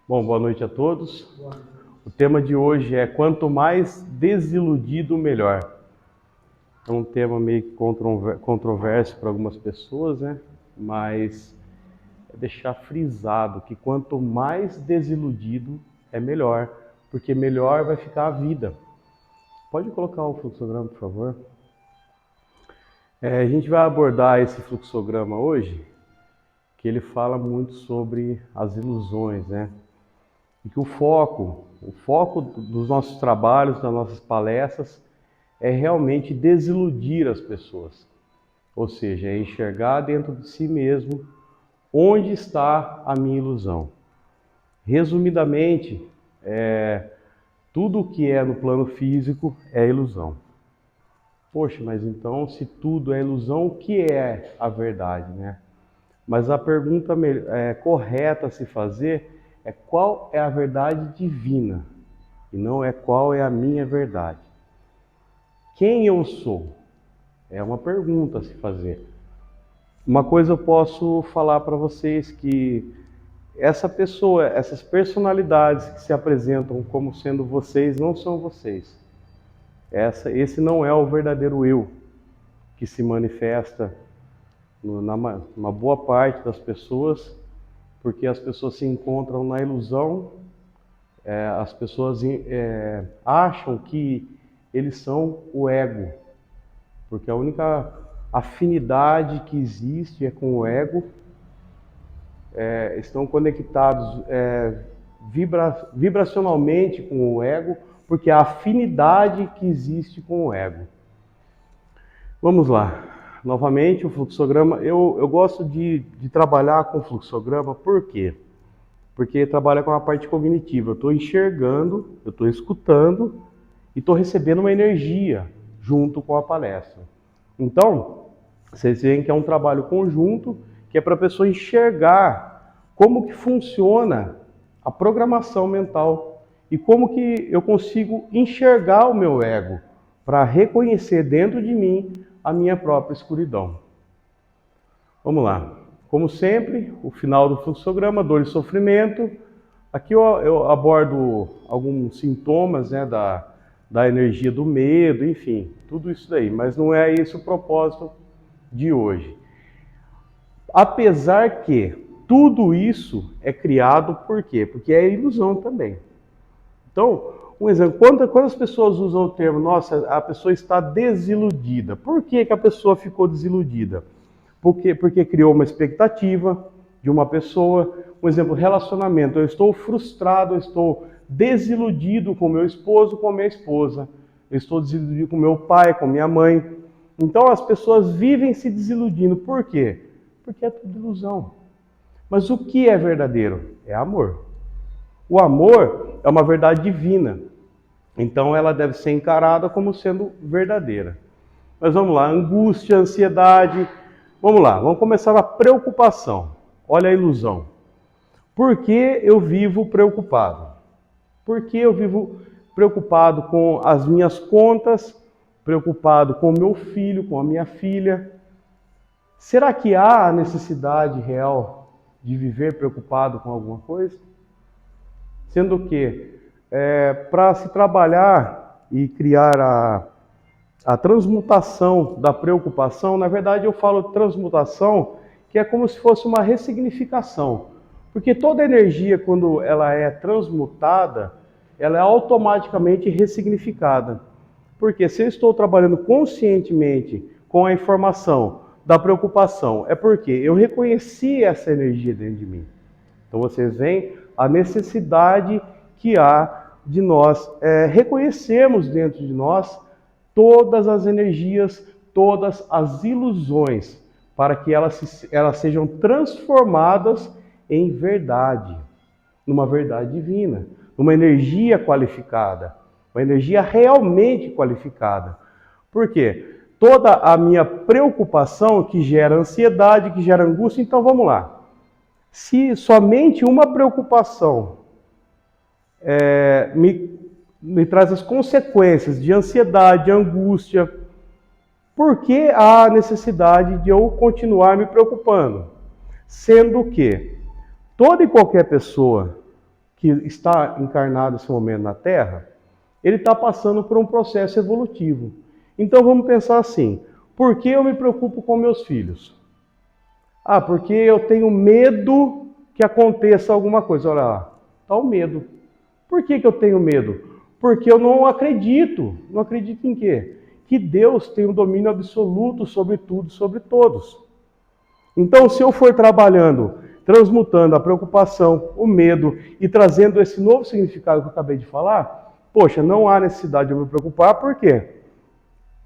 Bom, boa noite a todos. O tema de hoje é quanto mais desiludido, melhor. É um tema meio que controverso para algumas pessoas, né? Mas é deixar frisado que quanto mais desiludido é melhor, porque melhor vai ficar a vida. Pode colocar o fluxograma, por favor? A gente vai abordar esse fluxograma hoje, que ele fala muito sobre as ilusões, né? E que o foco dos nossos trabalhos, das nossas palestras, é realmente desiludir as pessoas. Ou seja, é enxergar dentro de si mesmo onde está a minha ilusão. Resumidamente, tudo o que é no plano físico é ilusão. Poxa, mas então se tudo é ilusão, o que é a verdade, né? Mas a pergunta correta a se fazer é qual é a verdade divina e não é qual é a minha verdade. Quem eu sou? É uma pergunta a se fazer. Uma coisa eu posso falar para vocês que essa pessoa, essas personalidades que se apresentam como sendo vocês, não são vocês. Esse não é o verdadeiro eu que se manifesta numa boa parte das pessoas, porque as pessoas se encontram na ilusão, as pessoas acham que eles são o ego, porque a única afinidade que existe é com o ego, estão conectados vibracionalmente com o ego, porque a afinidade que existe com o ego. Vamos lá, novamente o fluxograma. Eu gosto de trabalhar com o fluxograma, por quê? Porque trabalha com a parte cognitiva. Eu estou enxergando, eu estou escutando e estou recebendo uma energia junto com a palestra. Então, vocês veem que é um trabalho conjunto, que é para a pessoa enxergar como que funciona a programação mental e como que eu consigo enxergar o meu ego para reconhecer dentro de mim a minha própria escuridão. Vamos lá. Como sempre, o final do fluxograma, dor e sofrimento. Aqui eu abordo alguns sintomas, né, da energia do medo, enfim, tudo isso daí. Mas não é esse o propósito de hoje. Apesar que tudo isso é criado por quê? Porque é ilusão também. Então, um exemplo, quando as pessoas usam o termo, nossa, a pessoa está desiludida. Por que a pessoa ficou desiludida? Porque criou uma expectativa de uma pessoa. Um exemplo, relacionamento. Eu estou frustrado, eu estou desiludido com meu esposo, com a minha esposa. Eu estou desiludido com meu pai, com minha mãe. Então as pessoas vivem se desiludindo. Por quê? Porque é tudo ilusão. Mas o que é verdadeiro? É amor. O amor é uma verdade divina. Então ela deve ser encarada como sendo verdadeira. Mas vamos lá, angústia, ansiedade. Vamos lá, vamos começar na preocupação. Olha a ilusão. Por que eu vivo preocupado? Por que eu vivo preocupado com as minhas contas, preocupado com o meu filho, com a minha filha? Será que há a necessidade real de viver preocupado com alguma coisa? Sendo que, para se trabalhar e criar a transmutação da preocupação, na verdade eu falo transmutação, que é como se fosse uma ressignificação. Porque toda energia, quando ela é transmutada, ela é automaticamente ressignificada. Porque se eu estou trabalhando conscientemente com a informação da preocupação, é porque eu reconheci essa energia dentro de mim. Então vocês veem a necessidade que há de nós reconhecermos dentro de nós todas as energias, todas as ilusões, para que elas sejam transformadas em verdade, numa verdade divina, numa energia qualificada, uma energia realmente qualificada. Por quê? Toda a minha preocupação que gera ansiedade, que gera angústia, então vamos lá. Se somente uma preocupação me traz as consequências de ansiedade, de angústia, por que há necessidade de eu continuar me preocupando? Sendo que toda e qualquer pessoa que está encarnado nesse momento na Terra, ele está passando por um processo evolutivo. Então vamos pensar assim, por que eu me preocupo com meus filhos? Ah, porque eu tenho medo que aconteça alguma coisa. Olha lá, está o medo. Por que eu tenho medo? Porque eu não acredito. Não acredito em quê? Que Deus tem um domínio absoluto sobre tudo, sobre todos. Então, se eu for trabalhando, transmutando a preocupação, o medo e trazendo esse novo significado que eu acabei de falar, poxa, não há necessidade de eu me preocupar, por quê?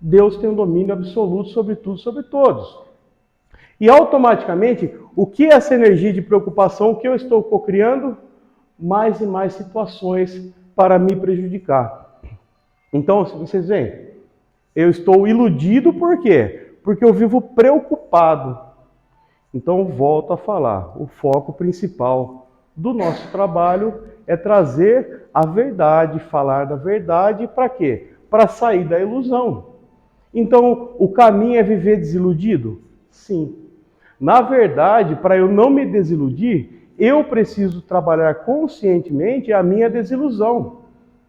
Deus tem um domínio absoluto sobre tudo, sobre todos. E automaticamente, o que é essa energia de preocupação que eu estou cocriando? Mais e mais situações para me prejudicar. Então, vocês veem, eu estou iludido por quê? Porque eu vivo preocupado. Então, volto a falar, o foco principal do nosso trabalho é trazer a verdade, falar da verdade, para quê? Para sair da ilusão. Então, o caminho é viver desiludido? Sim. Na verdade, para eu não me desiludir, eu preciso trabalhar conscientemente a minha desilusão.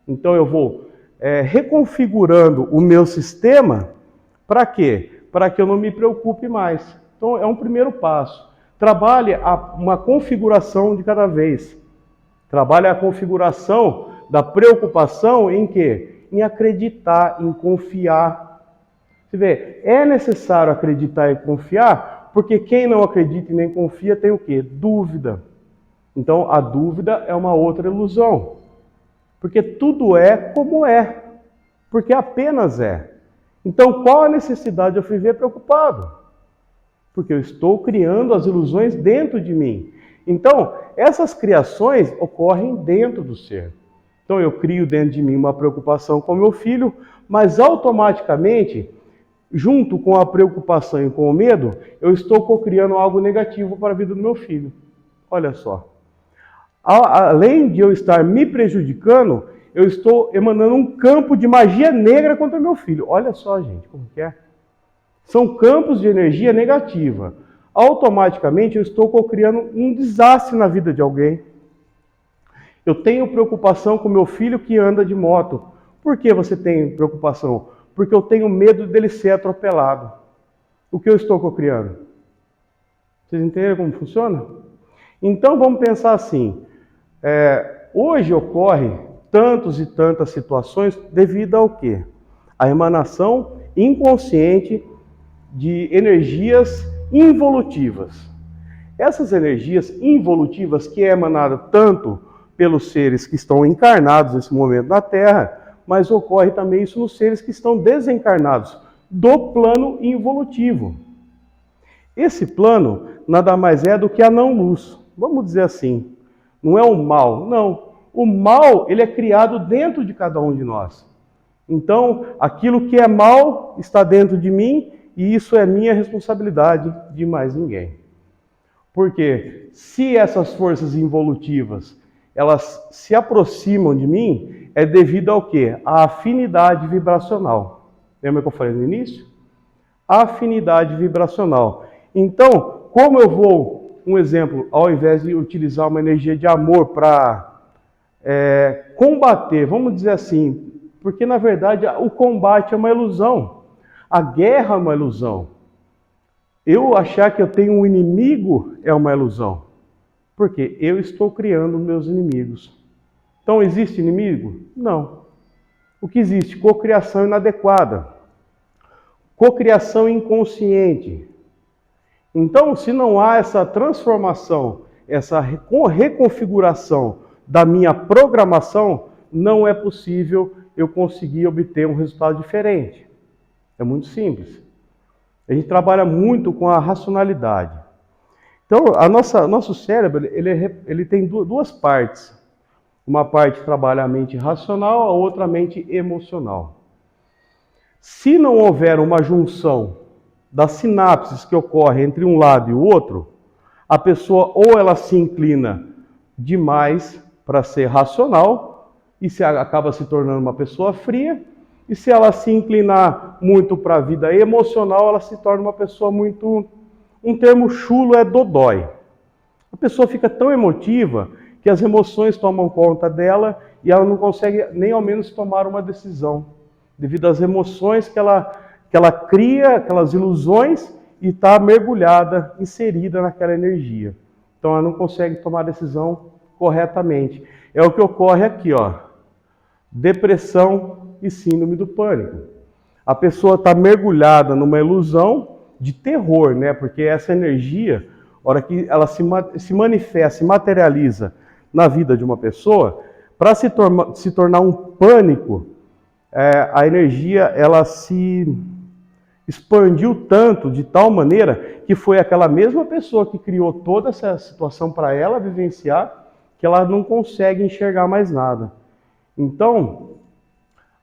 Então, eu vou reconfigurando o meu sistema, para quê? Para que eu não me preocupe mais. Então, é um primeiro passo. Trabalhe uma configuração de cada vez. Trabalhe a configuração da preocupação em quê? Em acreditar, em confiar. Você vê, é necessário acreditar e confiar, porque quem não acredita e nem confia tem o quê? Dúvida. Então, a dúvida é uma outra ilusão. Porque tudo é como é. Porque apenas é. Então, qual a necessidade de eu viver preocupado? Porque eu estou criando as ilusões dentro de mim. Então, essas criações ocorrem dentro do ser. Então, eu crio dentro de mim uma preocupação com meu filho, mas automaticamente, junto com a preocupação e com o medo, eu estou cocriando algo negativo para a vida do meu filho. Olha só. Além de eu estar me prejudicando, eu estou emanando um campo de magia negra contra meu filho. Olha só, gente, como que é. São campos de energia negativa. Automaticamente eu estou cocriando um desastre na vida de alguém. Eu tenho preocupação com meu filho que anda de moto. Por que você tem preocupação? Porque eu tenho medo dele ser atropelado. O que eu estou cocriando? Vocês entenderam como funciona? Então vamos pensar assim. Hoje ocorre tantas e tantas situações devido ao quê? A emanação inconsciente de energias involutivas. Essas energias involutivas que é emanada tanto pelos seres que estão encarnados nesse momento na Terra, mas ocorre também isso nos seres que estão desencarnados do plano involutivo. Esse plano nada mais é do que a não-luz. Vamos dizer assim, não é o mal, não. O mal, ele é criado dentro de cada um de nós. Então, aquilo que é mal está dentro de mim e isso é minha responsabilidade de mais ninguém. Porque se essas forças involutivas, elas se aproximam de mim, é devido ao quê? À afinidade vibracional. Lembra que eu falei no início? Afinidade vibracional. Então, como eu vou, um exemplo, ao invés de utilizar uma energia de amor para combater, vamos dizer assim, porque na verdade o combate é uma ilusão, a guerra é uma ilusão. Eu achar que eu tenho um inimigo é uma ilusão, porque eu estou criando meus inimigos. Então existe inimigo? Não. O que existe? Cocriação inadequada, cocriação inconsciente. Então, se não há essa transformação, essa reconfiguração da minha programação, não é possível eu conseguir obter um resultado diferente. É muito simples. A gente trabalha muito com a racionalidade. Então, nosso cérebro ele tem duas partes. Uma parte trabalha a mente racional, a outra a mente emocional. Se não houver uma junção das sinapses que ocorrem entre um lado e o outro, a pessoa ou ela se inclina demais para ser racional e acaba se tornando uma pessoa fria, e se ela se inclinar muito para a vida emocional, ela se torna uma pessoa muito... Um termo chulo é dodói. A pessoa fica tão emotiva que as emoções tomam conta dela e ela não consegue nem ao menos tomar uma decisão, devido às emoções que ela cria, aquelas ilusões, e está mergulhada, inserida naquela energia. Então ela não consegue tomar a decisão corretamente. É o que ocorre aqui, ó. Depressão e síndrome do pânico. A pessoa está mergulhada numa ilusão de terror, né? Porque essa energia, a hora que ela se manifesta, se materializa na vida de uma pessoa, para se tornar um pânico, a energia ela se expandiu tanto, de tal maneira, que foi aquela mesma pessoa que criou toda essa situação para ela vivenciar, que ela não consegue enxergar mais nada. Então,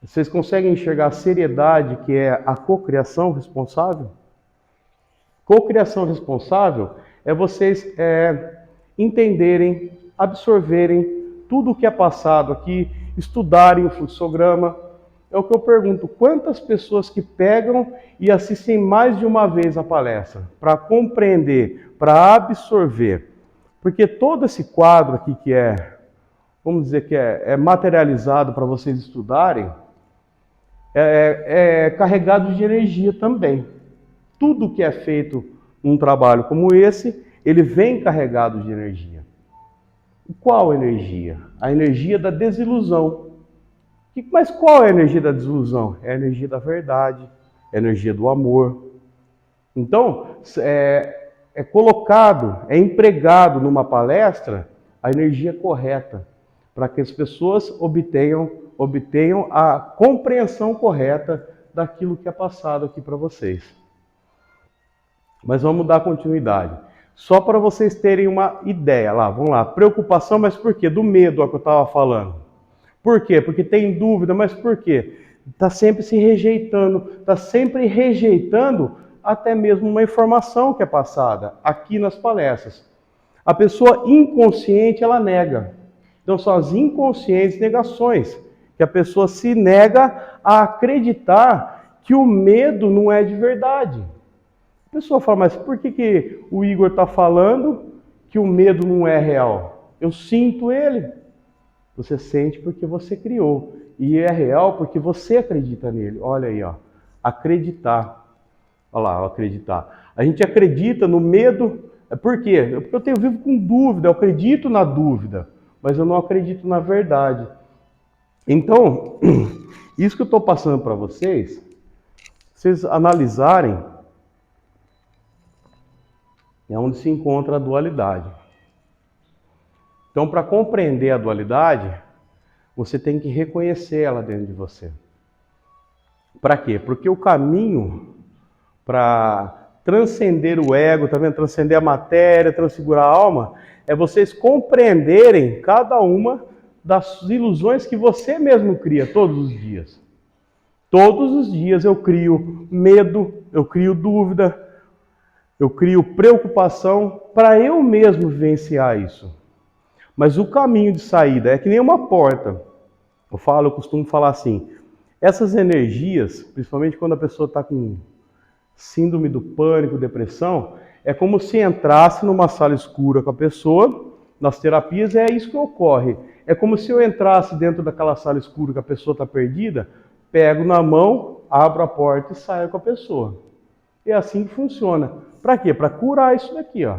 vocês conseguem enxergar a seriedade que é a cocriação responsável? Cocriação responsável é vocês entenderem, absorverem tudo o que é passado aqui, estudarem o fluxograma. É o que eu pergunto, quantas pessoas que pegam e assistem mais de uma vez a palestra, para compreender, para absorver? Porque todo esse quadro aqui que vamos dizer que é materializado para vocês estudarem, é carregado de energia também. Tudo que é feito num trabalho como esse, ele vem carregado de energia. E qual energia? A energia da desilusão. Mas qual é a energia da desilusão? É a energia da verdade, é a energia do amor. Então, é colocado, é empregado numa palestra a energia correta, para que as pessoas obtenham a compreensão correta daquilo que é passado aqui para vocês. Mas vamos dar continuidade. Só para vocês terem uma ideia. Vamos lá. Preocupação, mas por quê? Do medo, que eu estava falando. Por quê? Porque tem dúvida, mas por quê? Está sempre se rejeitando, está sempre rejeitando até mesmo uma informação que é passada aqui nas palestras. A pessoa inconsciente, ela nega. Então são as inconscientes negações, que a pessoa se nega a acreditar que o medo não é de verdade. A pessoa fala, mas por que o Igor está falando que o medo não é real? Eu sinto ele. Você sente porque você criou. E é real porque você acredita nele. Olha aí, ó. Acreditar. Olha lá, acreditar. A gente acredita no medo. Por quê? Porque eu vivo com dúvida, eu acredito na dúvida, mas eu não acredito na verdade. Então, isso que eu estou passando para vocês analisarem, é onde se encontra a dualidade. Então, para compreender a dualidade, você tem que reconhecer ela dentro de você. Para quê? Porque o caminho para transcender o ego, tá vendo? Transcender a matéria, transfigurar a alma, é vocês compreenderem cada uma das ilusões que você mesmo cria todos os dias. Todos os dias eu crio medo, eu crio dúvida, eu crio preocupação para eu mesmo vivenciar isso. Mas o caminho de saída é que nem uma porta. Eu costumo falar assim, essas energias, principalmente quando a pessoa está com síndrome do pânico, depressão, é como se entrasse numa sala escura com a pessoa. Nas terapias é isso que ocorre. É como se eu entrasse dentro daquela sala escura que a pessoa está perdida, pego na mão, abro a porta e saio com a pessoa. É assim que funciona. Para quê? Para curar isso daqui, ó.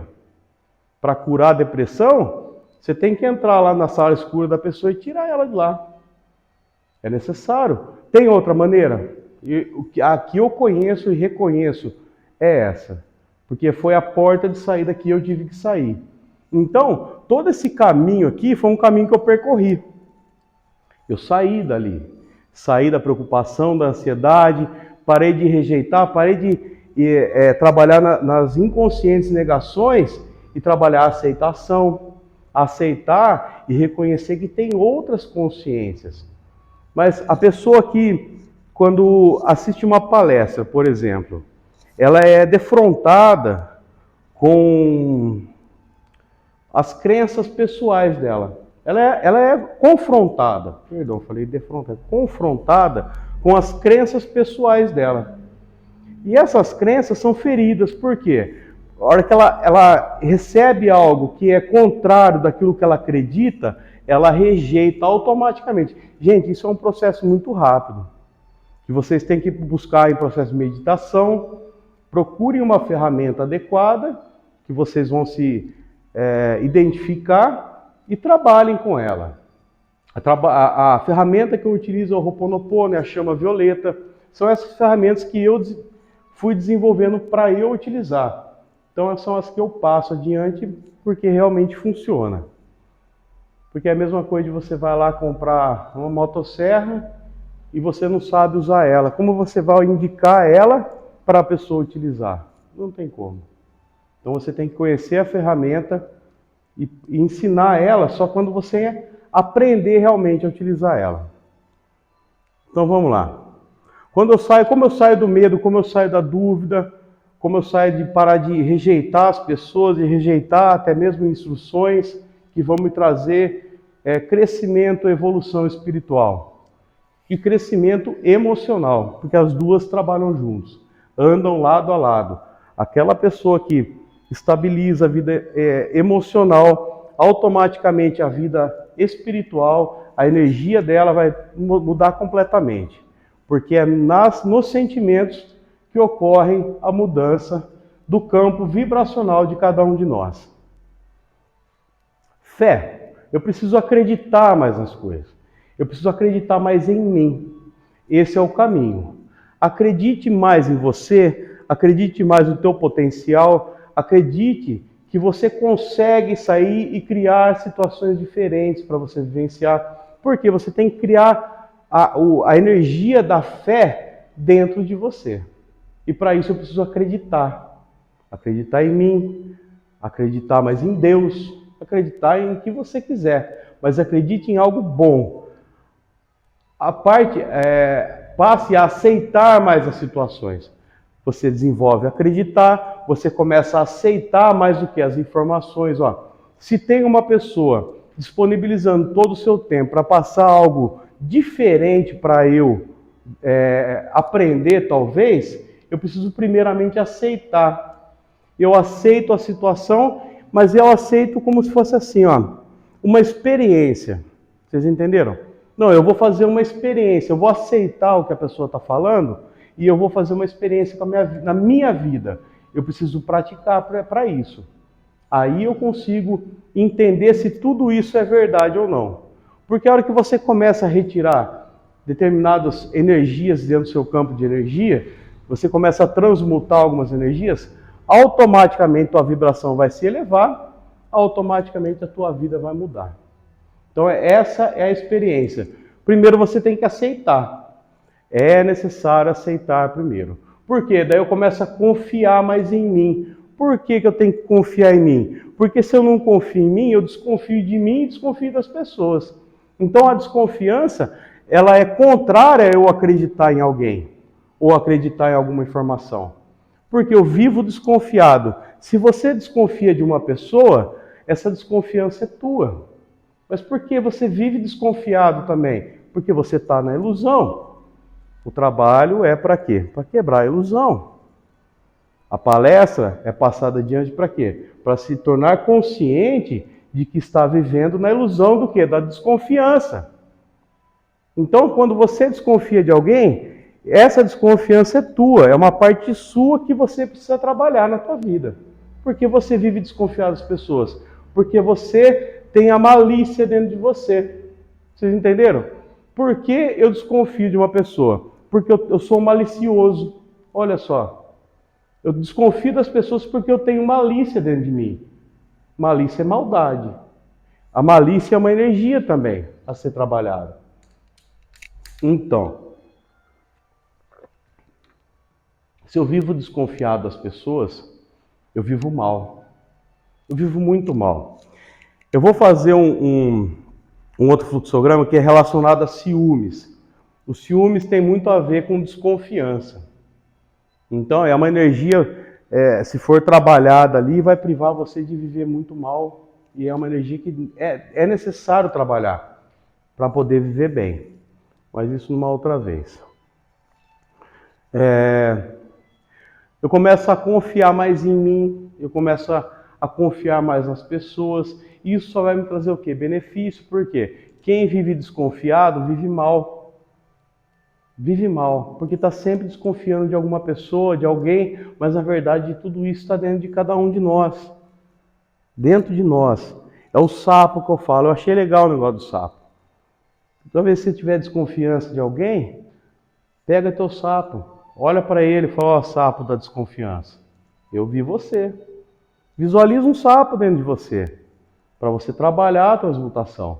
Para curar a depressão, você tem que entrar lá na sala escura da pessoa e tirar ela de lá. É necessário. Tem outra maneira? A que eu conheço e reconheço é essa. Porque foi a porta de saída que eu tive que sair. Então, todo esse caminho aqui foi um caminho que eu percorri. Eu saí dali. Saí da preocupação, da ansiedade, parei de rejeitar, parei de trabalhar nas inconscientes negações e trabalhar a aceitação. Aceitar e reconhecer que tem outras consciências. Mas a pessoa que, quando assiste uma palestra, por exemplo, ela é defrontada com as crenças pessoais dela. Ela é confrontada, confrontada com as crenças pessoais dela. E essas crenças são feridas, por quê? A hora que ela recebe algo que é contrário daquilo que ela acredita, ela rejeita automaticamente. Gente, isso é um processo muito rápido, que vocês têm que buscar em processo de meditação. Procurem uma ferramenta adequada, que vocês vão se identificar e trabalhem com ela. A ferramenta que eu utilizo é o Ho'oponopono, é a chama violeta. São essas ferramentas que eu fui desenvolvendo para eu utilizar. Então são as que eu passo adiante porque realmente funciona. Porque é a mesma coisa de você vai lá comprar uma motosserra e você não sabe usar ela. Como você vai indicar ela para a pessoa utilizar? Não tem como. Então você tem que conhecer a ferramenta e ensinar ela só quando você aprender realmente a utilizar ela. Então vamos lá. Como eu saio do medo, como eu saio da dúvida, como eu saio de parar de rejeitar as pessoas, de rejeitar até mesmo instruções que vão me trazer crescimento, evolução espiritual e crescimento emocional, porque as duas trabalham juntos, andam lado a lado. Aquela pessoa que estabiliza a vida emocional, automaticamente a vida espiritual, a energia dela vai mudar completamente, porque é nos sentimentos que ocorre a mudança do campo vibracional de cada um de nós. Fé. Eu preciso acreditar mais nas coisas. Eu preciso acreditar mais em mim. Esse é o caminho. Acredite mais em você, acredite mais no teu potencial, acredite que você consegue sair e criar situações diferentes para você vivenciar, porque você tem que criar a energia da fé dentro de você. E para isso eu preciso acreditar. Acreditar em mim, acreditar mais em Deus, acreditar em o que você quiser, mas acredite em algo bom. Passe a aceitar mais as situações. Você desenvolve acreditar, você começa a aceitar mais do que as informações. Se tem uma pessoa disponibilizando todo o seu tempo para passar algo diferente para eu aprender, talvez, eu preciso primeiramente aceitar. Eu aceito a situação, mas eu aceito como se fosse assim, uma experiência. Vocês entenderam? Não, eu vou fazer uma experiência, eu vou aceitar o que a pessoa está falando e eu vou fazer uma experiência na minha vida. Eu preciso praticar para isso. Aí eu consigo entender se tudo isso é verdade ou não. Porque a hora que você começa a retirar determinadas energias dentro do seu campo de energia, você começa a transmutar algumas energias, automaticamente a tua vibração vai se elevar, automaticamente a tua vida vai mudar. Então essa é a experiência. Primeiro você tem que aceitar. É necessário aceitar primeiro. Por quê? Daí eu começo a confiar mais em mim. Por que eu tenho que confiar em mim? Porque se eu não confio em mim, eu desconfio de mim e desconfio das pessoas. Então a desconfiança, ela é contrária a eu acreditar em alguém ou acreditar em alguma informação. Porque eu vivo desconfiado. Se você desconfia de uma pessoa, essa desconfiança é tua. Mas por que você vive desconfiado também? Porque você está na ilusão. O trabalho é para quê? Para quebrar a ilusão. A palestra é passada adiante para quê? Para se tornar consciente de que está vivendo na ilusão do quê? Da desconfiança. Então, quando você desconfia de alguém, essa desconfiança é tua, é uma parte sua que você precisa trabalhar na tua vida. Porque você vive desconfiado das pessoas? Porque você tem a malícia dentro de você. Vocês entenderam? Por que eu desconfio de uma pessoa? Porque eu sou malicioso. Olha só. Eu desconfio das pessoas porque eu tenho malícia dentro de mim. Malícia é maldade. A malícia é uma energia também a ser trabalhada. Então, se eu vivo desconfiado das pessoas, eu vivo mal. Eu vivo muito mal. Eu vou fazer um outro fluxograma que é relacionado a ciúmes. Os ciúmes tem muito a ver com desconfiança. Então, é uma energia, se for trabalhada ali, vai privar você de viver muito mal. E é uma energia que é necessário trabalhar para poder viver bem. Mas isso numa outra vez. Eu começo a confiar mais em mim. eu começo a confiar mais nas pessoas. E isso só vai me trazer o quê? Benefício. Por quê? Quem vive desconfiado vive mal. Vive mal, porque está sempre desconfiando de alguma pessoa, de alguém, mas na verdade tudo isso está dentro de cada um de nós. Dentro de nós. É o sapo que eu falo. Eu achei legal o negócio do sapo. Toda vez que você tiver desconfiança de alguém, pega teu sapo, olha para ele e fala: ó, sapo da desconfiança, eu vi você. Visualiza um sapo dentro de você, para você trabalhar a transmutação.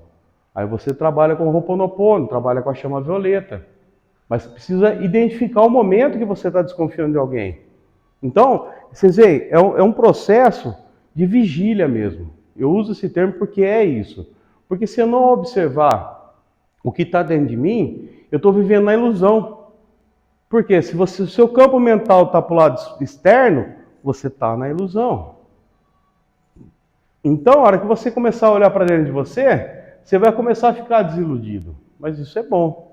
Aí você trabalha com o Ho'oponopono, trabalha com a chama violeta. Mas precisa identificar o momento que você está desconfiando de alguém. Então, vocês veem, é um processo de vigília mesmo. Eu uso esse termo porque é isso. Porque se eu não observar o que está dentro de mim, eu estou vivendo na ilusão. Porque se o seu campo mental está para o lado externo, você está na ilusão. Então, a hora que você começar a olhar para dentro de você, você vai começar a ficar desiludido. Mas isso é bom.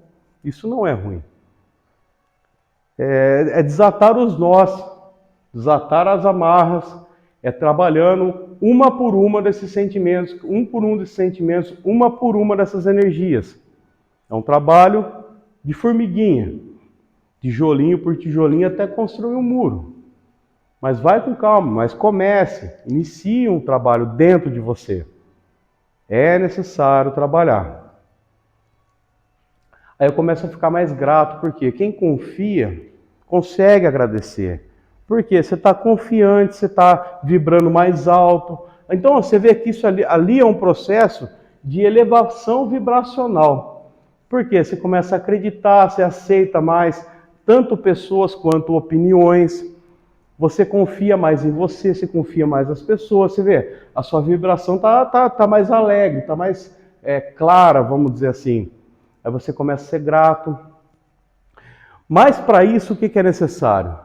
Isso não é ruim. É desatar os nós, desatar as amarras, é trabalhando uma por uma desses sentimentos, um por um desses sentimentos, uma por uma dessas energias. É um trabalho de formiguinha, tijolinho por tijolinho até construir um muro. Mas vai com calma, mas comece, inicie um trabalho dentro de você. É necessário trabalhar. Aí eu começo a ficar mais grato, porque quem confia consegue agradecer. Porque você está confiante, você está vibrando mais alto. Então você vê que isso ali é um processo de elevação vibracional. Porque você começa a acreditar, você aceita mais tanto pessoas quanto opiniões. Você confia mais em você, você confia mais nas pessoas. Você vê, a sua vibração tá mais alegre, está mais clara, vamos dizer assim. Aí você começa a ser grato. Mas para isso, o que é necessário?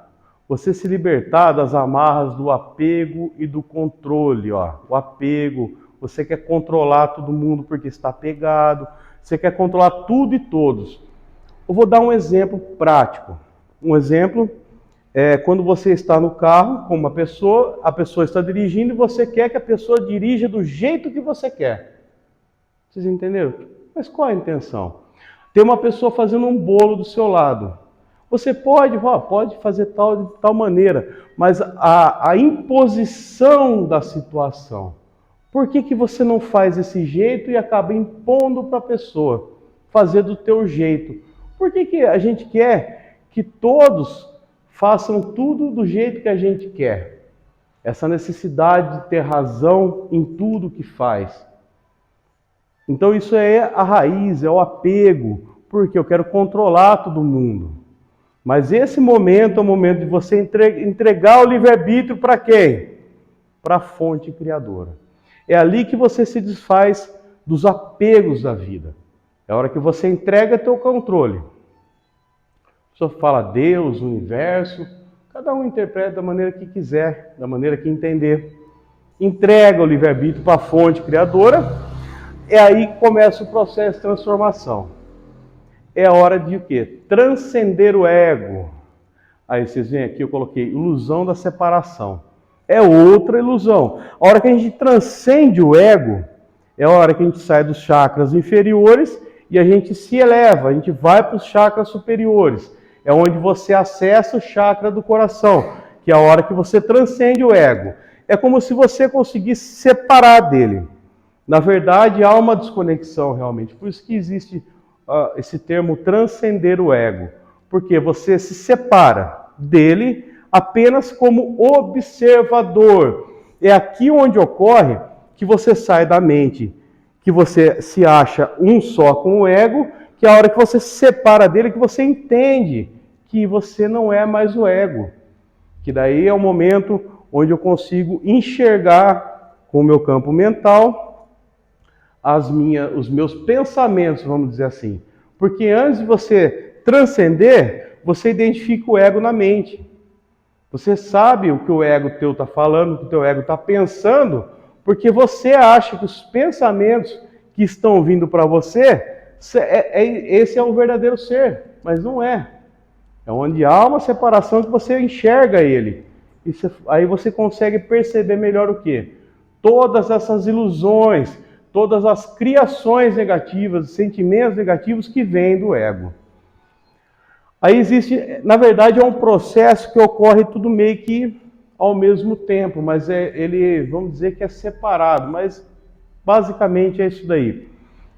Você se libertar das amarras do apego e do controle. Ó. O apego, você quer controlar todo mundo porque está apegado. Você quer controlar tudo e todos. Eu vou dar um exemplo prático. Um exemplo é quando você está no carro com uma pessoa, a pessoa está dirigindo e você quer que a pessoa dirija do jeito que você quer. Vocês entenderam? Mas qual a intenção? Tem uma pessoa fazendo um bolo do seu lado. Você pode fazer de tal maneira, mas a imposição da situação. Por que você não faz desse jeito e acaba impondo para a pessoa fazer do teu jeito? Por que a gente quer que todos façam tudo do jeito que a gente quer? Essa necessidade de ter razão em tudo que faz. Então isso é a raiz, é o apego, porque eu quero controlar todo mundo. Mas esse momento é o momento de você entregar o livre-arbítrio para quem? Para a fonte criadora. É ali que você se desfaz dos apegos da vida. É a hora que você entrega teu controle. A pessoa fala Deus, universo, cada um interpreta da maneira que quiser, da maneira que entender. Entrega o livre-arbítrio para a fonte criadora. É aí que começa o processo de transformação. É a hora de o quê? Transcender o ego. Aí vocês veem aqui, eu coloquei ilusão da separação. É outra ilusão. A hora que a gente transcende o ego, é a hora que a gente sai dos chakras inferiores e a gente se eleva, a gente vai para os chakras superiores. É onde você acessa o chakra do coração, que é a hora que você transcende o ego. É como se você conseguisse se separar dele. Na verdade, há uma desconexão realmente. Por isso que existe esse termo transcender o ego. Porque você se separa dele apenas como observador. É aqui onde ocorre que você sai da mente, que você se acha um só com o ego, que é a hora que você se separa dele, que você entende que você não é mais o ego. Que daí é o momento onde eu consigo enxergar com o meu campo mental os meus pensamentos, vamos dizer assim. Porque antes de você transcender, você identifica o ego na mente. Você sabe o que o ego teu está falando, o que o teu ego está pensando, porque você acha que os pensamentos que estão vindo para você, esse é o verdadeiro ser, mas não é. É onde há uma separação que você enxerga ele. Aí você consegue perceber melhor o quê? Todas essas ilusões, todas as criações negativas, sentimentos negativos que vêm do ego. Aí existe, na verdade, é um processo que ocorre tudo meio que ao mesmo tempo, mas ele, vamos dizer que é separado, mas basicamente é isso daí.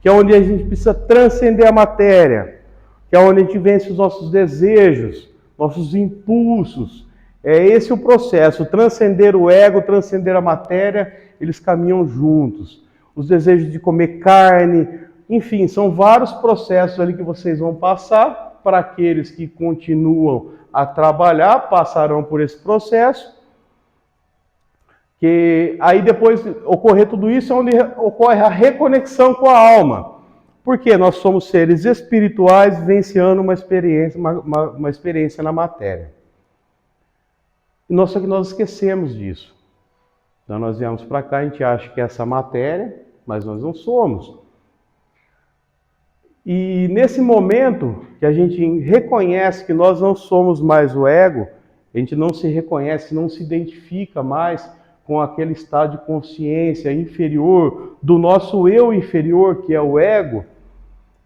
Que é onde a gente precisa transcender a matéria, que é onde a gente vence os nossos desejos, nossos impulsos. É esse o processo, transcender o ego, transcender a matéria, eles caminham juntos. Os desejos de comer carne, enfim, são vários processos ali que vocês vão passar. Para aqueles que continuam a trabalhar, passarão por esse processo. Que aí depois ocorrer tudo isso é onde ocorre a reconexão com a alma. Porque nós somos seres espirituais vivenciando uma experiência na matéria. Só que nós esquecemos disso. Então nós viemos para cá, a gente acha que é essa matéria, mas nós não somos. E nesse momento que a gente reconhece que nós não somos mais o ego, a gente não se reconhece, não se identifica mais com aquele estado de consciência inferior, do nosso eu inferior, que é o ego,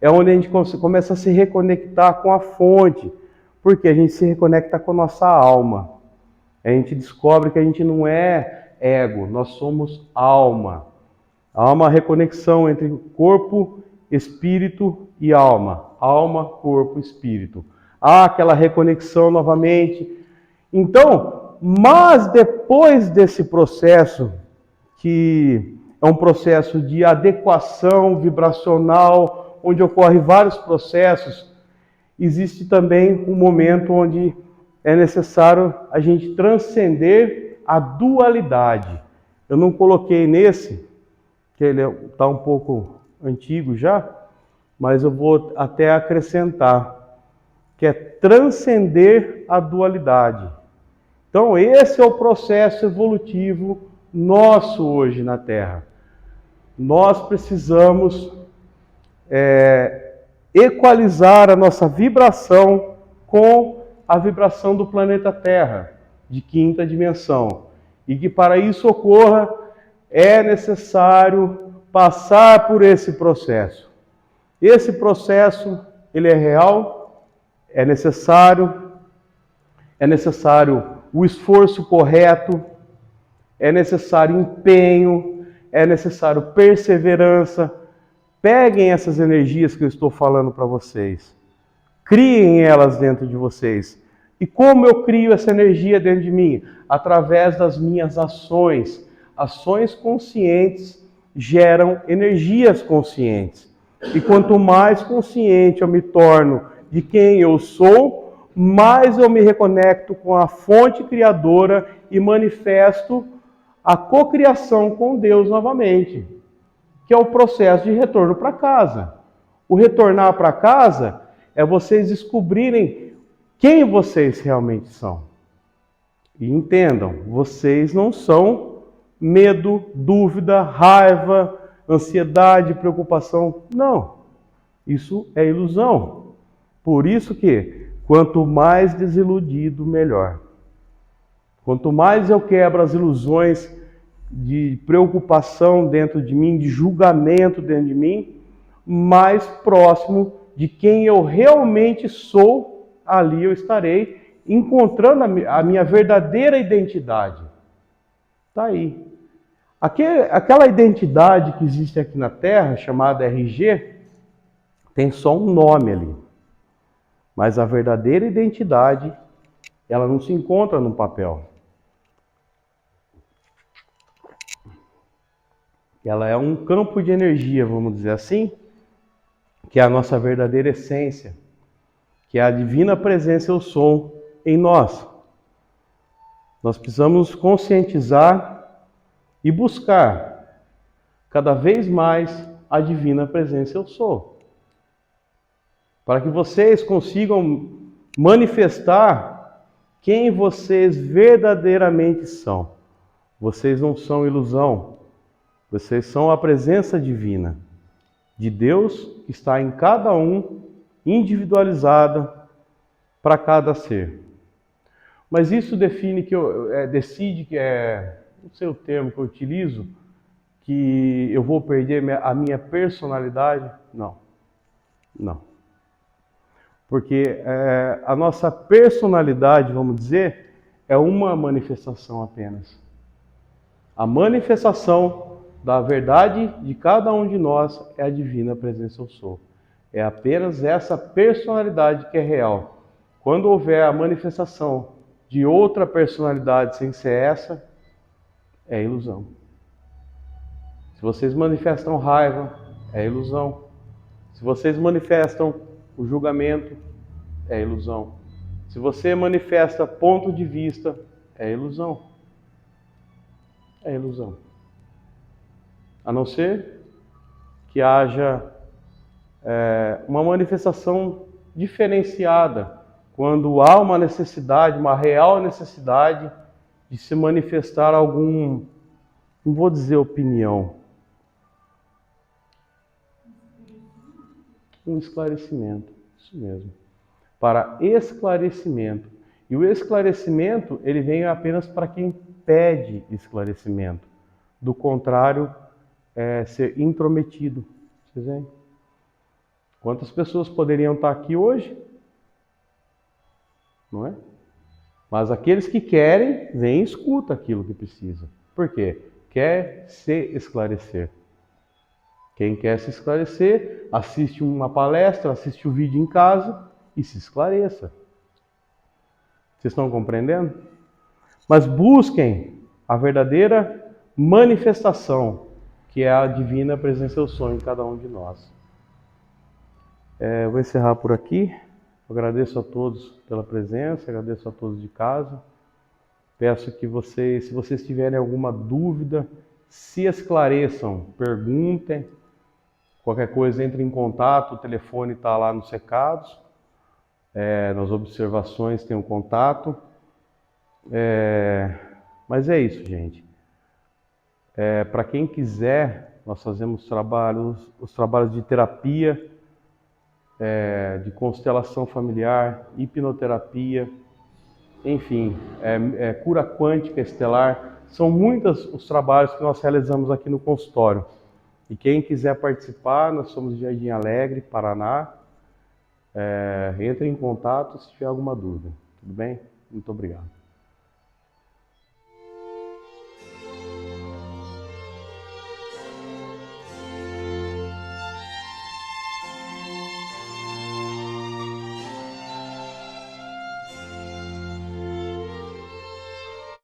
é onde a gente começa a se reconectar com a fonte, porque a gente se reconecta com a nossa alma. A gente descobre que a gente não é ego, nós somos alma. Há uma reconexão entre corpo, espírito e alma. Alma, corpo, espírito. Há aquela reconexão novamente. Então, mas depois desse processo, que é um processo de adequação vibracional, onde ocorrem vários processos, existe também um momento onde é necessário a gente transcender a dualidade. Eu não coloquei nesse, que ele está um pouco antigo já, mas eu vou até acrescentar, que é transcender a dualidade. Então esse é o processo evolutivo nosso hoje na Terra. Nós precisamos equalizar a nossa vibração com a vibração do planeta Terra, de quinta dimensão. E que para isso ocorra, é necessário passar por esse processo. Esse processo, ele é real, é necessário o esforço correto, é necessário empenho, é necessário perseverança. Peguem essas energias que eu estou falando para vocês, criem elas dentro de vocês. E como eu crio essa energia dentro de mim? Através das minhas ações. Ações conscientes geram energias conscientes. E quanto mais consciente eu me torno de quem eu sou, mais eu me reconecto com a fonte criadora e manifesto a cocriação com Deus novamente, que é o processo de retorno para casa. O retornar para casa é vocês descobrirem quem vocês realmente são. E entendam, vocês não são medo, dúvida, raiva, ansiedade, preocupação. Não, isso é ilusão. Por isso que, quanto mais desiludido, melhor. Quanto mais eu quebro as ilusões de preocupação dentro de mim, de julgamento dentro de mim, mais próximo de quem eu realmente sou, ali eu estarei encontrando a minha verdadeira identidade. Está aí. Aquela identidade que existe aqui na Terra, chamada RG, tem só um nome ali. Mas a verdadeira identidade, ela não se encontra no papel. Ela é um campo de energia, vamos dizer assim, que é a nossa verdadeira essência, que é a divina presença eu sou em nós. Nós precisamos conscientizar e buscar cada vez mais a divina presença eu sou, para que vocês consigam manifestar quem vocês verdadeiramente são. Vocês não são ilusão, vocês são a presença divina de Deus que está em cada um, individualizada para cada ser. Mas isso define que decide que não sei o termo que eu utilizo, que eu vou perder a minha personalidade? Não, não. Porque a nossa personalidade, vamos dizer, é uma manifestação apenas. A manifestação da verdade de cada um de nós é a divina presença eu sou. É apenas essa personalidade que é real. Quando houver a manifestação de outra personalidade sem ser essa, é ilusão. Se vocês manifestam raiva, é ilusão. Se vocês manifestam o julgamento, é ilusão. Se você manifesta ponto de vista, é ilusão. É ilusão. A não ser que haja uma manifestação diferenciada, quando há uma necessidade, uma real necessidade de se manifestar algum, não vou dizer opinião, um esclarecimento, isso mesmo, para esclarecimento. E o esclarecimento, ele vem apenas para quem pede esclarecimento. Do contrário, ser intrometido. Vocês veem? Quantas pessoas poderiam estar aqui hoje? Não é? Mas aqueles que querem, vêm e escutam aquilo que precisa. Por quê? Quer se esclarecer. Quem quer se esclarecer, assiste uma palestra, assiste o vídeo em casa e se esclareça. Vocês estão compreendendo? Mas busquem a verdadeira manifestação, que é a divina presença eu sou em cada um de nós. Eu vou encerrar por aqui. Eu agradeço a todos pela presença, agradeço a todos de casa. Peço que vocês, se vocês tiverem alguma dúvida, se esclareçam, perguntem. Qualquer coisa, entre em contato, o telefone está lá nos recados. Nas observações tem um contato. Mas é isso, gente. Para quem quiser, nós fazemos os trabalhos de terapia, de constelação familiar, hipnoterapia, enfim, cura quântica estelar. São muitos os trabalhos que nós realizamos aqui no consultório. E quem quiser participar, nós somos de Jardim Alegre, Paraná. Entre em contato se tiver alguma dúvida. Tudo bem? Muito obrigado.